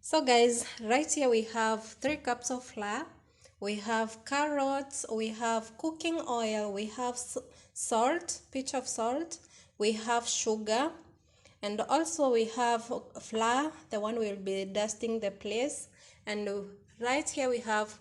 So guys, right here we have 3 cups of flour, we have carrots, we have cooking oil, we have salt, pinch of salt, we have sugar, and also we have flour, the one we'll be dusting the place, and right here we have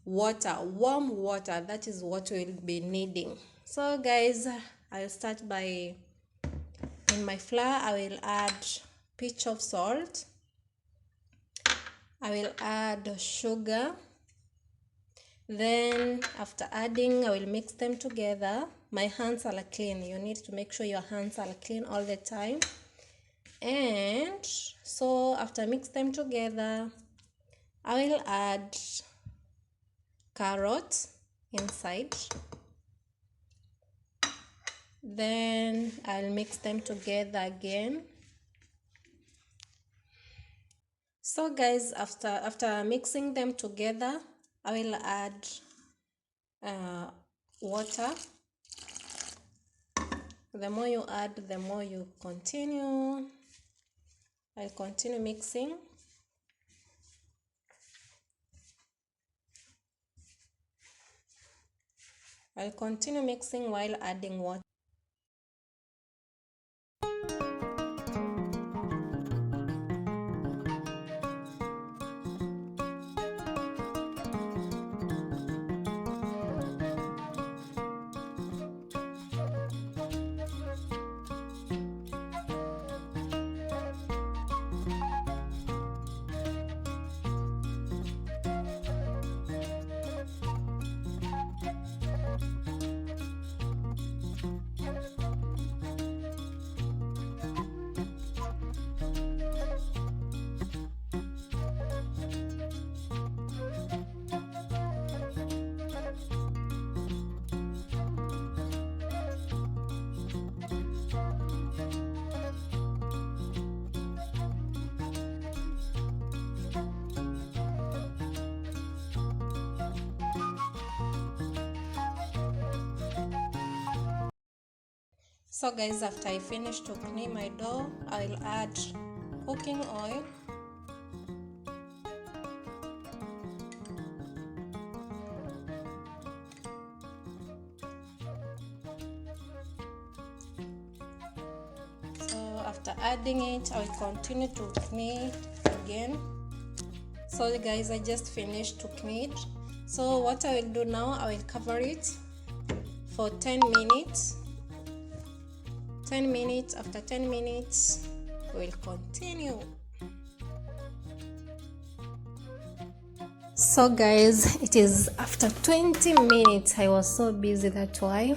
water, warm water. That is what we'll be needing. So guys, I'll start by, in my flour I will add pinch of salt, I will add sugar, then after adding I will mix them together. My hands are clean. You need to make sure your hands are clean all the time. And so after mix them together, I will add carrots inside, then I'll mix them together again. So guys, after mixing them together, I will add water. The more you add, the more you continue. I'll continue mixing. I'll continue mixing while adding water. So guys, after I finish to clean my dough, I'll add cooking oil, so after adding it, I will continue to knead again. So guys, I just finished to knead. So what I will do now, I will cover it for 10 minutes. 10 minutes. After 10 minutes, we'll continue. So guys, it is after 20 minutes. I was so busy, that's why.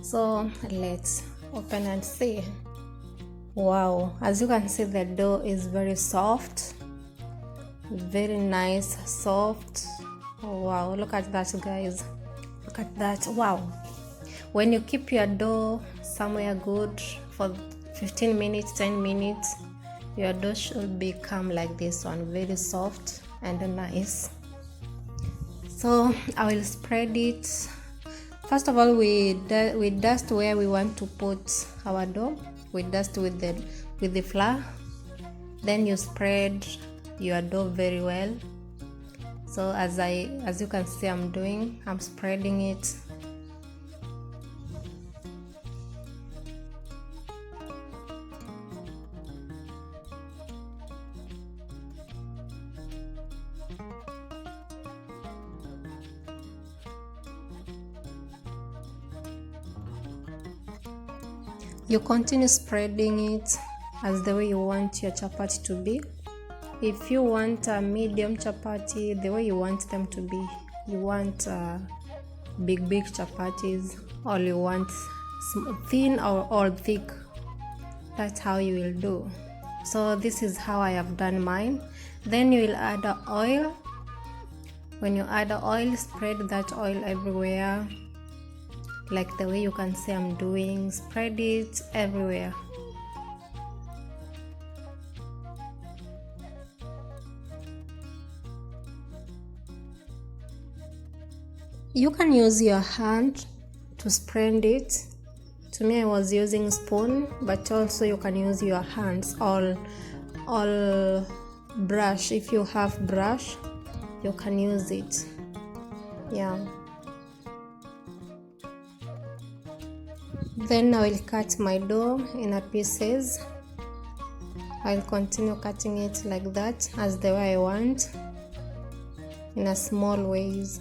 So let's open and see. Wow, as you can see, the dough is very soft, very nice, soft. Wow, look at that guys, look at that. Wow, when you keep your dough somewhere good for 15 minutes, 10 minutes, your dough should become like this one, very soft and nice. So I will spread it. First of all, we dust where we want to put our dough. We dust with the flour, then you spread your dough very well. So as you can see, I'm spreading it. You continue spreading it as the way you want your chapati to be. If you want a medium chapati, the way you want them to be, you want big chapatis, or you want thin or thick, that's how you will do. So this is how I have done mine. Then you will add the oil. When you add the oil, spread that oil everywhere, like the way you can see I'm doing. Spread it everywhere. You can use your hand to spread it. To me, I was using spoon, but also you can use your hands. All brush. If you have brush, you can use it. Yeah. Then I will cut my dough in pieces. I'll continue cutting it like that, as the way I want, in a small ways.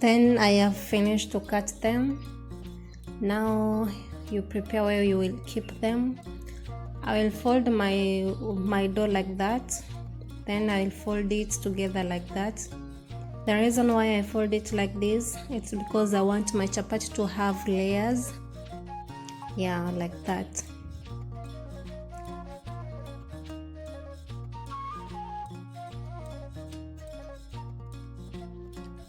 Then I have finished to cut them. Now you prepare where you will keep them. I will fold my dough like that. Then I will fold it together like that. The reason why I fold it like this, it's because I want my chapati to have layers. Yeah, like that.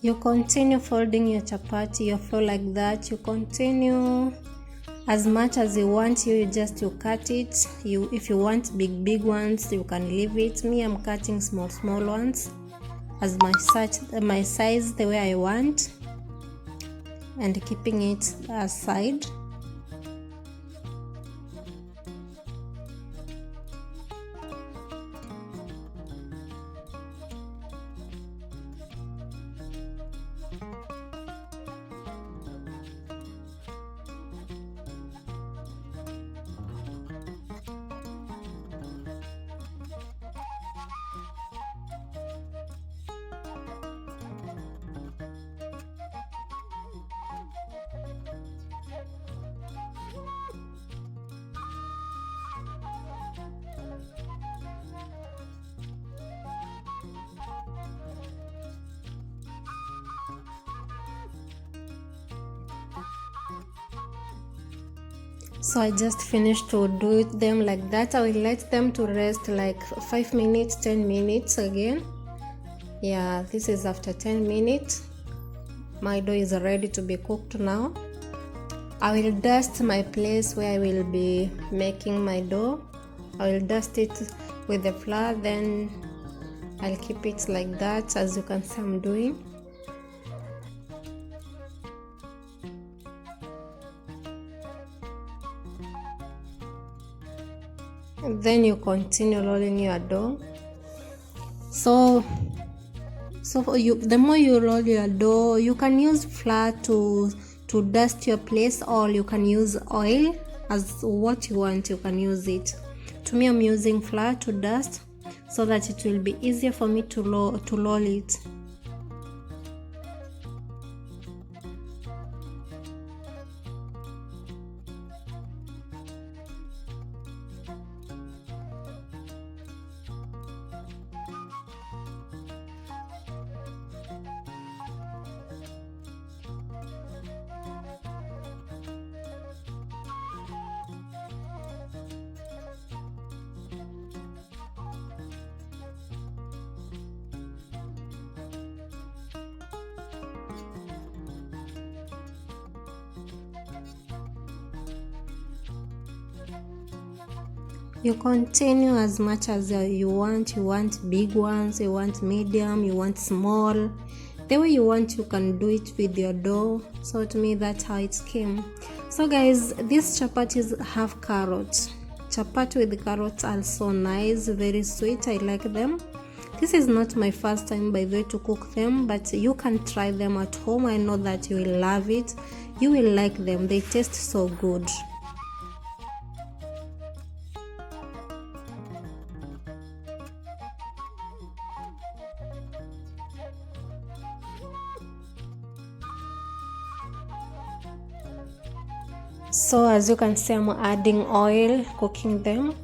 You continue folding your chapati, you fold like that. You continue as much as you want. You cut it. If you want big ones, you can leave it. Me, I'm cutting small ones as my size, the way I want, and keeping it aside. So I just finished to do them like that. I will let them to rest like 5 minutes, 10 minutes again. Yeah, this is after 10 minutes. My dough is ready to be cooked now. I will dust my place where I will be making my dough. I will dust it with the flour, then I'll keep it like that, as you can see I'm doing. Then you continue rolling your dough. So the more you roll your dough, you can use flour to dust your place, or you can use oil. As what you want, you can use it. To me, I'm using flour to dust so that it will be easier for me to roll it. You continue as much as you want. You want big ones, you want medium, you want small. The way you want, you can do it with your dough. So to me, that's how it came. So guys, these chapatis have carrots. Chapati with carrots are so nice, very sweet. I like them. This is not my first time, by the way, to cook them, but you can try them at home. I know that you will love it. You will like them. They taste so good. So as you can see, I'm adding oil, cooking them.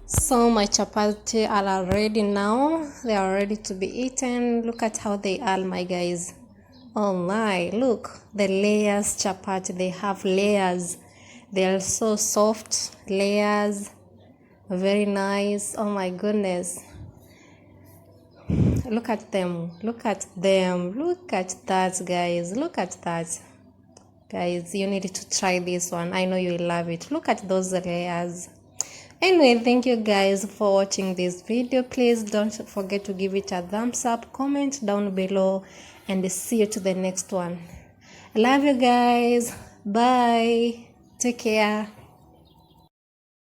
So my chapati are ready now. They are ready to be eaten. Look at how they are, my guys. Oh my, look, the layers chapati, they have layers. They are so soft, layers, very nice. Oh my goodness. Look at them, look at them, look at that, guys. Look at that. Guys, you need to try this one. I know you will love it. Look at those layers. Anyway, thank you guys for watching this video. Please don't forget to give it a thumbs up, comment down below, and see you to the next one. I love you guys. Bye. Take care.